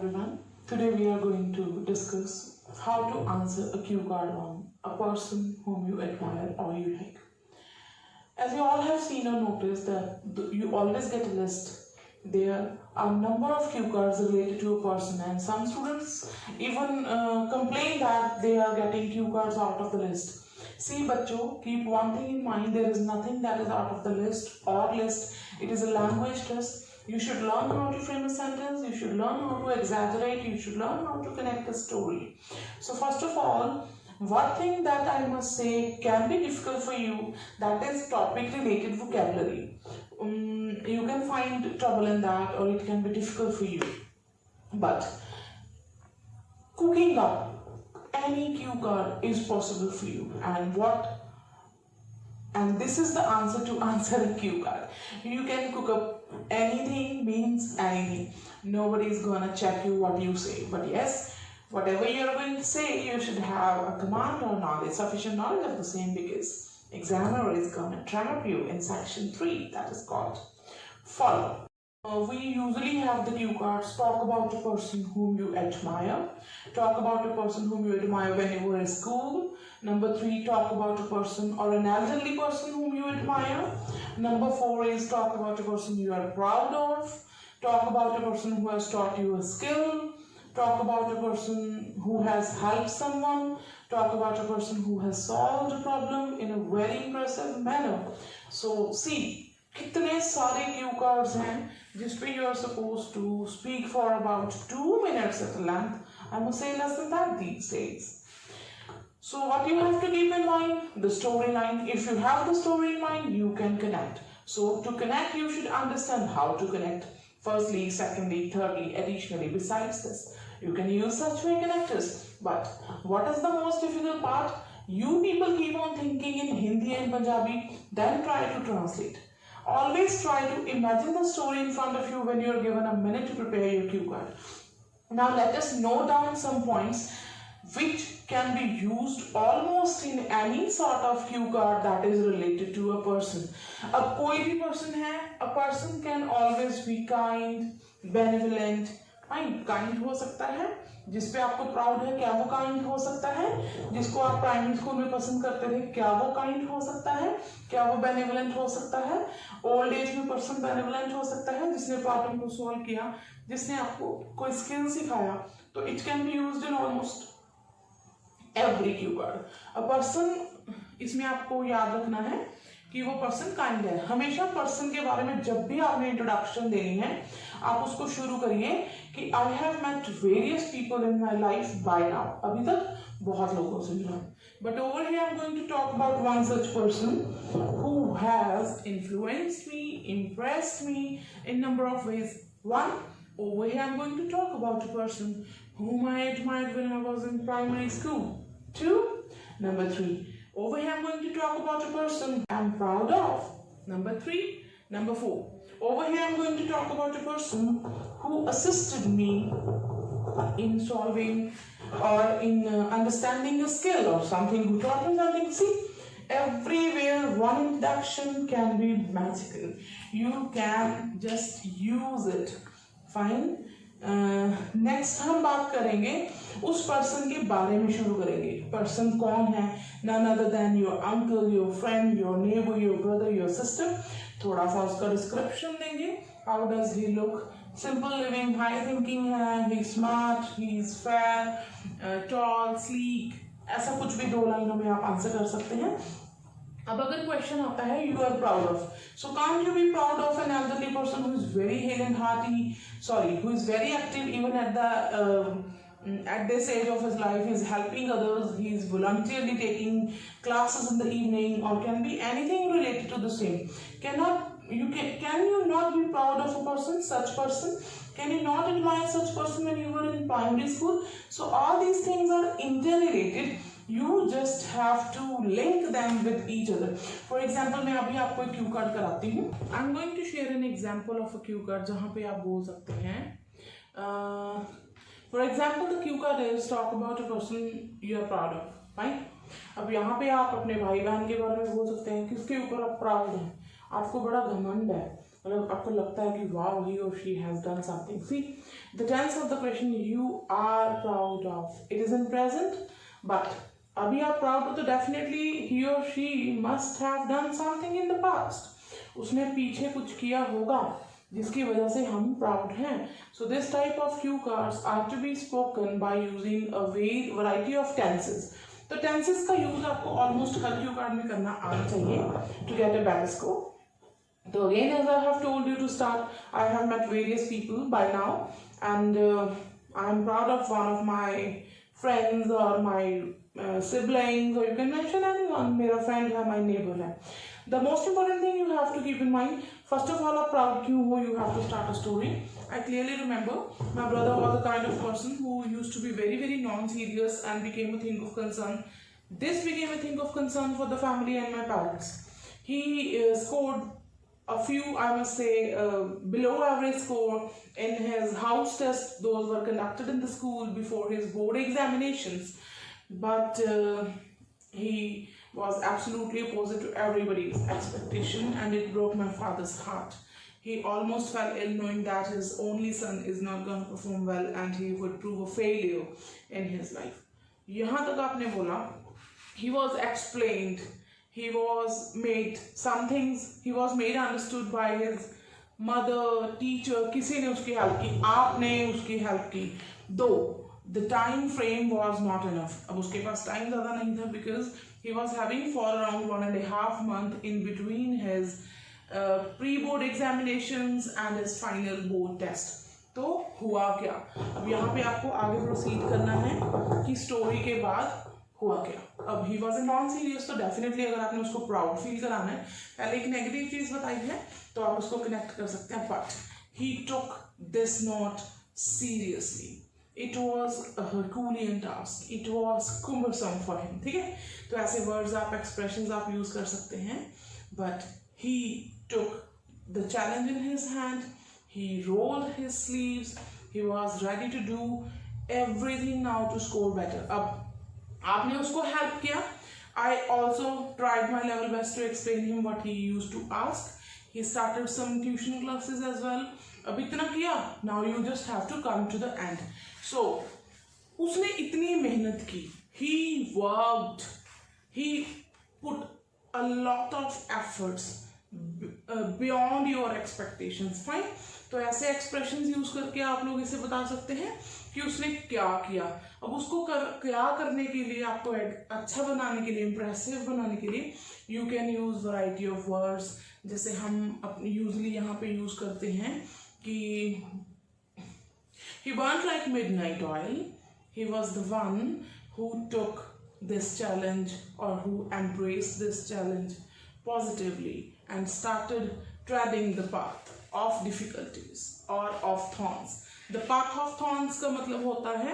everyone. Today we are going to discuss how to answer a cue card on a person whom you admire or you like. As you all have seen or noticed that you always get a list. There are a number of cue cards related to a person, and some students even complain that they are getting cue cards out of the list. See बच्चों, keep one thing in mind, there is nothing that is out of the list or list. It is a language test. You should learn how to frame a sentence, you should learn how to exaggerate, you should learn how to connect a story. So first of all, one thing that I must say can be difficult for you, that is topic related vocabulary. You can find trouble in that, or it can be difficult for you. But cooking up any cue card is possible for you. And this is the answer to answer a cue card. You can cook up anything, means anything. Nobody is gonna check you what you say. But yes, whatever you are going to say, you should have a command or knowledge, sufficient knowledge of the same, because examiner is gonna trap you in section 3, that is called follow. We usually have the cue cards. Talk about a person whom you admire. Talk about a person whom you admire when you were in school. Number 3, talk about a person or an elderly person whom you admire. Number 4 is talk about a person you are proud of. Talk about a person who has taught you a skill. Talk about a person who has helped someone. Talk about a person who has solved a problem in a very impressive manner. So see, कितने सारे cue cards हैं जिसपे you are supposed to speak for about 2 minutes at length. I must say less than that these days. So what you have to keep in mind, the storyline. If you have the story in mind, you can connect. So to connect, you should understand how to connect. Firstly, secondly, thirdly, additionally, besides this, you can use such way connectors. But what is the most difficult part? You people keep on thinking in Hindi and Punjabi, then try to translate. Always try to imagine the story in front of you when you are given a minute to prepare your cue card. Now let us note down some points which can be used almost in any sort of cue card that is related to a person. अब कोई भी person है, a person can always be kind, benevolent. Kind हो सकता है जिसपे आपको proud है, क्या वो काइंड हो सकता है? जिसको आप प्राइमरी स्कूल में पसंद करते थे, क्या वो काइंड हो सकता है? क्या वो बेनेवलेंट हो सकता है? ओल्ड एज में पर्सन बेनेवलेंट हो सकता है जिसने प्रॉब्लम को सॉल्व किया, जिसने आपको कोई स्किल सिखाया. तो it can be used in almost every Q card. A person, इसमें आपको याद रखना है कि वो पर्सन काइंड है. हमेशा पर्सन के बारे में जब भी आपने इंट्रोडक्शन देनी है, आप उसको शुरू करिए कि I have met various people in my life by now. अभी तक बहुत लोगों से मिला, but over here I am going to talk about one such person who has influenced me, impressed me in number of ways. One, over here I'm going to talk about a person whom I admired when I was in primary school. 2, number 3, over here I'm going to talk about a person I'm proud of. Number 3, number 4, over here I'm going to talk about a person who assisted me in solving or in understanding a skill or something, who taught me something. See, everywhere one introduction can be magical. You can just use it. Fine. Next हम बात करेंगे उस person के बारे में. शुरू करेंगे. Person कौन है? None other than your uncle, your friend, your neighbour, your brother, your sister. थोड़ा सा उसका डिस्क्रिप्शन देंगे. How does he look? Simple living, high thinking है, he smart, he is fair, tall, sleek. ऐसा कुछ भी 2 लाइनों में आप आंसर कर सकते हैं. अब अगर क्वेश्चन आता है you are proud of, so can't you be proud of an elderly person who is very hale and hearty, who is very active even at this age of his life. He is helping others, he is voluntarily taking classes in the evening, or can be anything related to the same. Can you not be proud of a person, such person? Can you not admire such person when you were in primary school? So all these things are interrelated. You just have to link them with each other. For example, मैं अभी आपको एक cue card कराती हूँ. I'm going to share an example of a cue card जहाँ पे आप बोल सकते हैं. For example, the cue card is talk about a person you are proud of. Fine. अब यहाँ पे आप अपने भाई बहन के बारे में बोल सकते हैं किसके ऊपर आप प्राउड हैं, आपको बड़ा घमंड है, मतलब आपको लगता है कि वाह ही और she has done something. See The tense of the question you are proud of. It is in present, but अभी आप proud हो तो definitely he or she must have done something in the past. उसने पीछे कुछ किया होगा जिसकी वजह से हम proud हैं. So this type of cue cards are to be spoken by using a variety of tenses. तो tenses का use आपको almost हर cue card में करना आना चाहिए to get a better score. So again, as I have told you to start, I have met various people by now, and I am proud of one of my friends or my siblings, or you can mention anyone. मेरा friend है, my neighbor है. The most important thing you have to keep in mind, first of all, a proud क्यों हो, you have to start a story. I clearly remember my brother was the kind of person who used to be very, very non-serious and became a thing of concern. This became a thing of concern for the family and my parents. He scored a few, I must say, below average score in his house tests. Those were conducted in the school before his board examinations. But he was absolutely opposite to everybody's expectation, and it broke my father's heart. He almost fell ill knowing that his only son is not going to perform well and he would prove a failure in his life. यहाँ तक आपने बोला, he was explained, he was made, some things he was made understood by his mother, teacher, किसी ने उसकी help की, आपने उसकी help की, though the time frame was not enough. अब उसके पास time ज़्यादा नहीं था because he was having for around 1.5 months in between his pre-board examinations and his final board test. तो हुआ क्या? अब यहाँ पे आपको आगे प्रोसीड करना है कि स्टोरी के बाद हुआ क्या. अब he was a non serious, तो डेफिनेटली अगर आपने उसको प्राउड फील कराना है, पहले एक नेगेटिव चीज बताई है तो आप उसको कनेक्ट कर सकते हैं. But he took this not seriously. It was a Herculean task, it was cumbersome for him. ठीक है, तो ऐसे वर्ड्स आप, एक्सप्रेशंस आप यूज कर सकते हैं. But he took the challenge in his hand, he rolled his sleeves, he was ready to do everything now to score better. अब आपने उसको help किया. I also tried my level best to explain him what he used to ask. He started some tuition classes as well. अब इतना किया, now you just have to come to the end. So उसने इतनी मेहनत की, he worked, he put a lot of efforts beyond your expectations. Fine. तो ऐसे expressions use करके आप लोग इसे बता सकते हैं कि उसने क्या किया. अब उसको क्या करने के लिए, आपको अच्छा बनाने के लिए, इम्प्रेसिव बनाने के लिए you can use variety of words. जैसे हम यूजली यहाँ पे यूज करते हैं कि he burnt like midnight oil, he was the one who took this challenge or who embraced this challenge positively and started treading the path of difficulties or of thorns. The path of thorns का मतलब होता है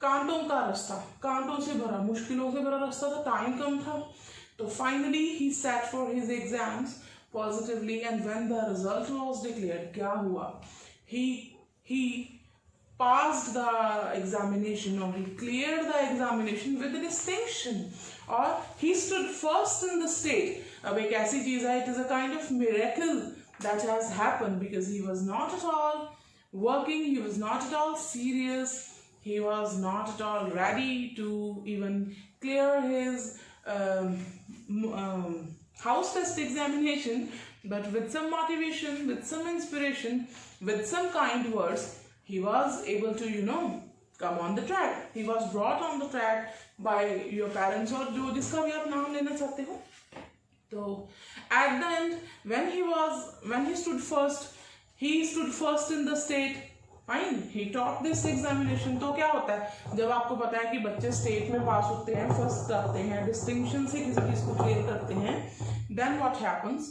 कांटों का रास्ता, कांटों से भरा, मुश्किलों से भरा रास्ता था, टाइम कम था. तो finally he sat for his exams positively, and when the result was declared, क्या हुआ? He passed the examination, or he cleared the examination with distinction, or he stood first in the state. अब एक ऐसी चीज है, it is a kind of miracle that has happened because he was not at all working, he was not at all serious, he was not at all ready to even clear his house test examination, but with some motivation, with some inspiration, with some kind words, he was able to, come on the track. He was brought on the track by your parents or जो जिसका भी आप नाम लेना चाहते हो. So at the end, when he stood first in the state. Fine, he taught this examination. तो क्या होता है जब आपको पता है कि बच्चे स्टेट में पास होते हैं, फर्स्ट करते हैं, डिस्टिंक्शन से किसी चीज को क्लियर करते हैं, then what happens?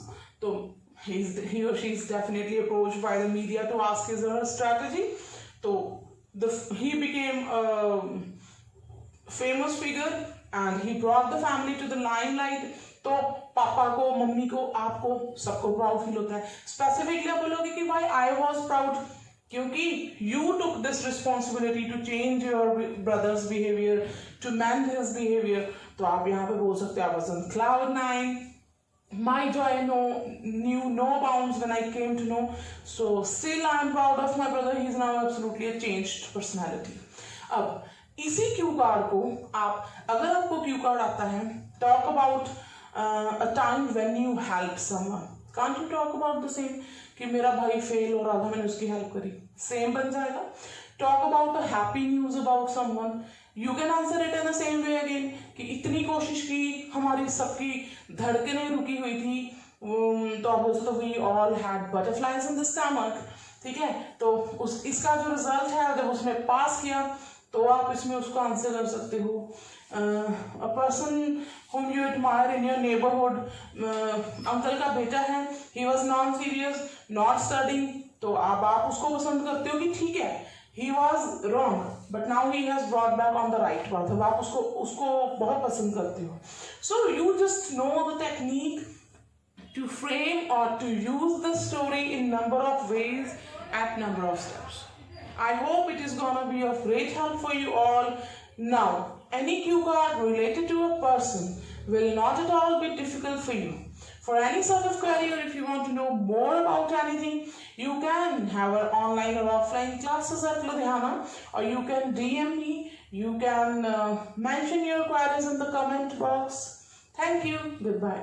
तो he or she is definitely approached by the media to ask his or her strategy. तो he became a famous figure and he brought the family to the limelight. तो पापा को, mummy को, आपको, सबको proud feel होता है. Specifically आप बोलोगे कि भाई आई वॉज प्राउड क्योंकि you took this responsibility to change your brother's behaviour, to mend his behaviour. तो आप यहाँ पे बोल सकते हैं I was on cloud nine, my joy knew no bounds when I came to know. So still I am proud of my brother. He is now absolutely a changed personality. अब इसी Q card को आप, अगर आपको Q card आता है, talk about a time when you help someone, can't you talk about the same कि मेरा भाई फेल हो रहा था, मैंने उसकी हेल्प करी, सेम बन जाएगा. Talk about a happy news about someone, you can answer it in the same way again कि इतनी कोशिश की, हमारी सबकी धड़कनें रुकी हुई थी, तो ऑब्वियसली तो we all had butterflies in the stomach. ठीक है, तो उस इसका जो रिजल्ट है, जब उसने पास किया तो आप इसमें उसको आंसर कर सकते हो. A person whom you admire in your neighborhood, uncle का बेटा है, he was non serious, not studying, तो आप उसको पसंद करते हो कि ठीक है, he was wrong but now he has brought back on the right path. अब आप उसको बहुत पसंद करते हो. So you just know the technique to frame or to use the story in number of ways at number of steps. I hope it is gonna be of great help for you all. Now, any cue card related to a person will not at all be difficult for you. For any sort of query, or if you want to know more about anything, you can have our online or offline classes at Ludhiana, or you can DM me. You can mention your queries in the comment box. Thank you. Goodbye.